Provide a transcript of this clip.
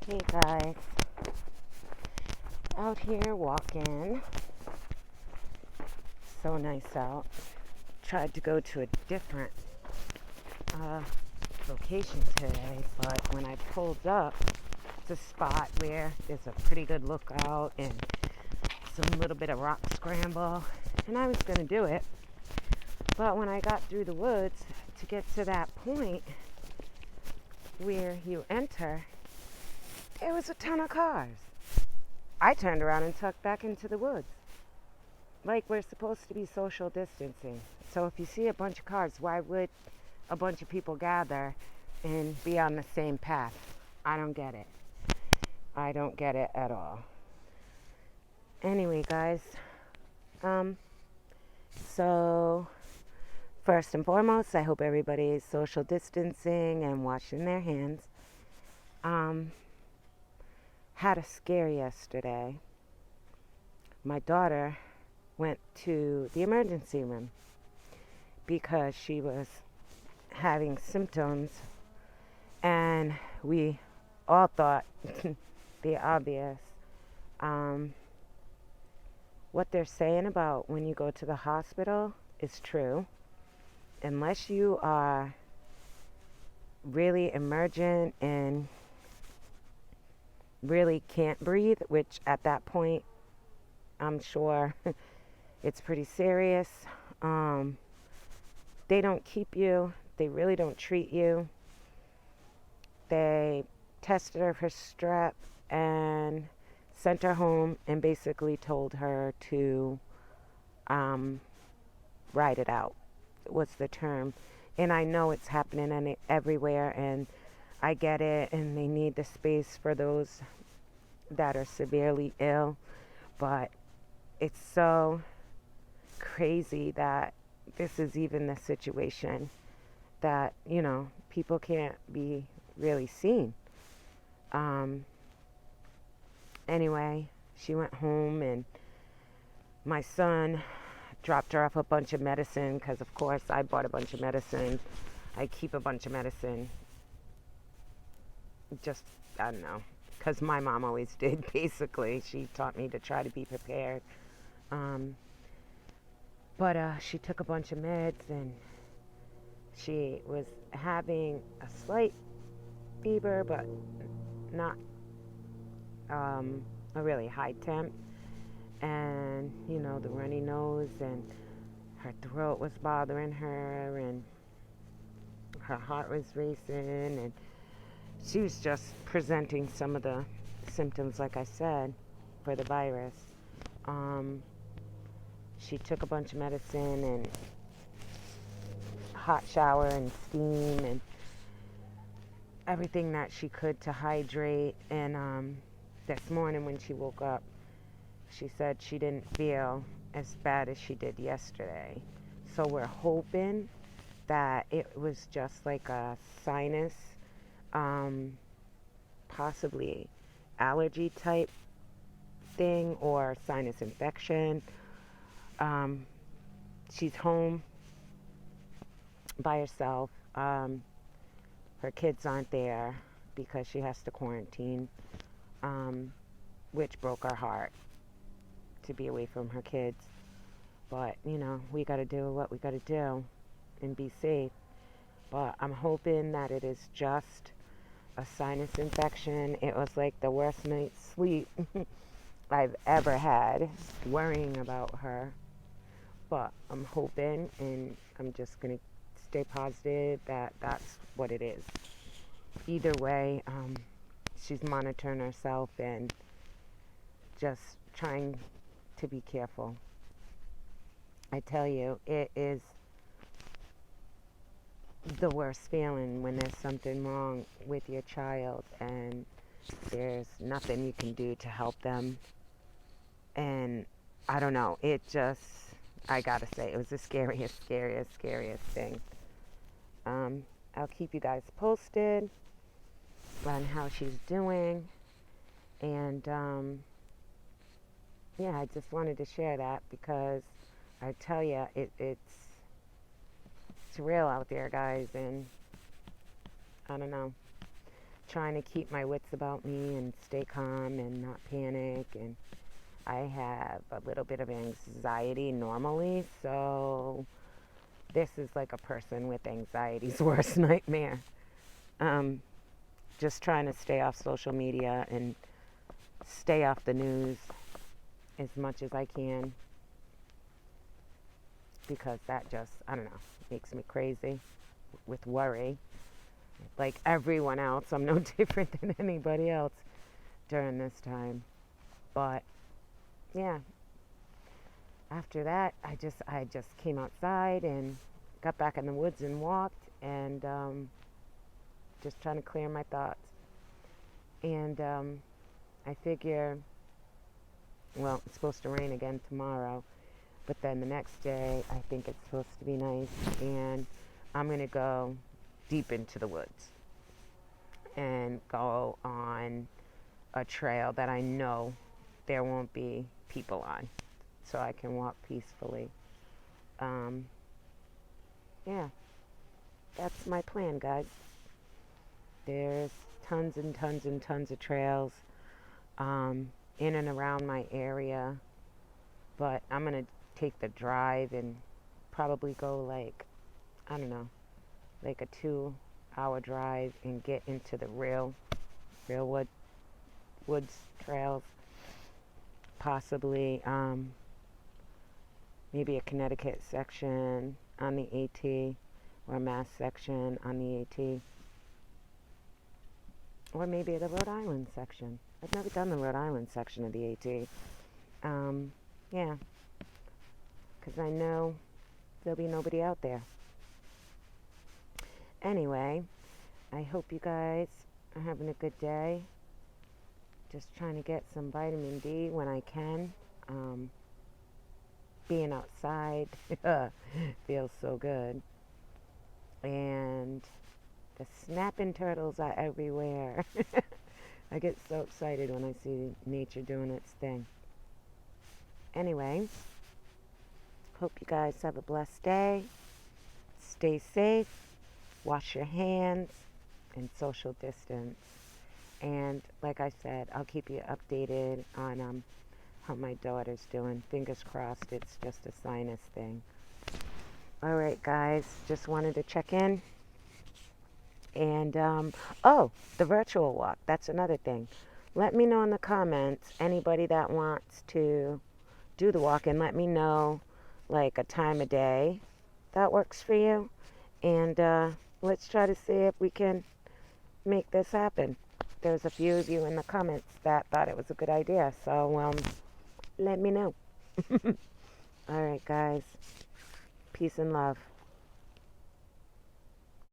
Hey guys, out here walking. So nice out. Tried to go to a different uh, location today, but when I pulled up, it's a spot where there's a pretty good lookout and some little bit of rock scramble, and I was gonna do it. But when I got through the woods to get to that point where you enter, there was a ton of cars. I turned around and tucked back into the woods. Like we're supposed to be social distancing. So if you see a bunch of cars, why would a bunch of people gather and be on the same path? I don't get it. I don't get it at all. Anyway, guys, um, so first and foremost, I hope everybody is social distancing and washing their hands. Um, had a scare yesterday. My daughter went to the emergency room because she was having symptoms, and we all thought the obvious. Um, what they're saying about when you go to the hospital is true. Unless you are really emergent and really can't breathe, which at that point I'm sure it's pretty serious. Um, they don't keep you, they really don't treat you. They tested her for strep and sent her home and basically told her to um, ride it out, was the term. And I know it's happening everywhere, and I get it, and they need the space for those that are severely ill, but it's so crazy that this is even the situation that, people can't be really seen. Um, anyway, she went home, and my son dropped her off a bunch of medicine because, of course, I bought a bunch of medicine. I keep a bunch of medicine. Just, I don't know, because my mom always did, basically. She taught me to try to be prepared. Um, but she took a bunch of meds, and she was having a slight fever, but not a really high temp. And, the runny nose, and her throat was bothering her, and her heart was racing, and she was just presenting some of the symptoms, like I said, for the virus. Um, she took a bunch of medicine and hot shower and steam and everything that she could to hydrate. And this morning when she woke up, she said she didn't feel as bad as she did yesterday. So we're hoping that it was just like a sinus, um, possibly allergy type thing, or sinus infection. Um, she's home by herself. Her kids aren't there because she has to quarantine, um, which broke our heart to be away from her kids. But, we got to do what we got to do and be safe. But I'm hoping that it is just a sinus infection. It was like the worst night's sleep I've ever had worrying about her. But I'm hoping, and I'm just going to stay positive that that's what it is. Either way, she's monitoring herself and just trying to be careful. I tell you, it is the worst feeling when there's something wrong with your child and there's nothing you can do to help them. And I don't know, I gotta say, it was the scariest thing. I'll keep you guys posted on how she's doing. And yeah, I just wanted to share that because I tell you, it's real out there, guys. And I don't know. trying to keep my wits about me and stay calm and not panic. And I have a little bit of anxiety normally, so this is like a person with anxiety's worst nightmare. Um, just trying to stay off social media and stay off the news as much as I can, because that just, I don't know, makes me crazy with worry. Like everyone else, I'm no different than anybody else during this time. But yeah, after that, I just came outside and got back in the woods and walked, and just trying to clear my thoughts. And I figure, well, it's supposed to rain again tomorrow, but then the next day, I think it's supposed to be nice, and I'm going to go deep into the woods and go on a trail that I know there won't be people on, so I can walk peacefully. Um, yeah, that's my plan, guys. There's tons and tons and tons of trails um, in and around my area, but I'm going to take the drive and probably go like, I don't know, like a 2 hour drive and get into the real woods trails, possibly maybe a Connecticut section on the AT, or a Mass section on the AT, or maybe the Rhode Island section. I've never done the Rhode Island section of the AT. Yeah, because I know there'll be nobody out there. Anyway, I hope you guys are having a good day. Just trying to get some vitamin D when I can. Being outside feels so good. And the snapping turtles are everywhere. I get so excited when I see nature doing its thing. Anyway, hope you guys have a blessed day. Stay safe, wash your hands, and social distance. And like I said, I'll keep you updated on how my daughter's doing. Fingers crossed it's just a sinus thing. All right, guys, just wanted to check in. And, oh, the virtual walk, that's another thing. Let me know in the comments, anybody that wants to do the walk, and let me know, like, a time of day that works for you. And let's try to see if we can make this happen. There's a few of you in the comments that thought it was a good idea, so let me know. All right, guys. Peace and love.